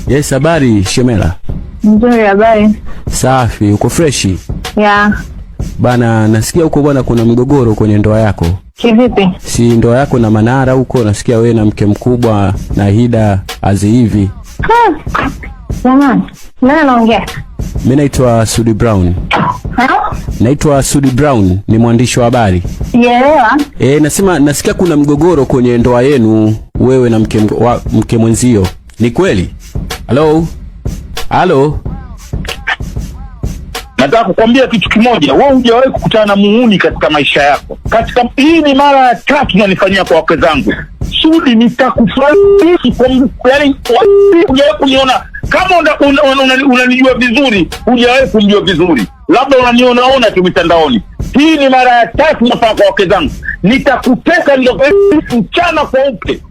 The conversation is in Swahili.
Yes, habari Shemela. Nzuri, habari. Safi, uko freshi? Yeah. Bana, nasikia huko bwana kuna mgogoro kwenye ndoa yako. Kivipi? Si ndoa yako na Manara huko, nasikia wewe na mke mkubwa na Hida azi hivi. Jamani, nani anaongea? Mimi naitwa Soud Brown. Naitwa Soud Brown, ni mwandishi wa habari. Sielewa. Nasema nasikia kuna mgogoro kwenye ndoa yenu wewe na mke mwenzio. Ni kweli? Halo? Nataka kukwambia kitu kimoja, wewe hujawahi kukutana na muuni katika maisha yako. Hii ni mara ya 3 nanifanyia kwa wake zangu. Soud, nitakufurahisha kwa yani hujawahi kuniona kama unanijua vizuri, hujawahi kunijua vizuri. Labda unaniona tu mitandaoni. Hii ni mara ya 3 nafanya kwa wake zangu. Nitakuteka ndio mchana kweupe.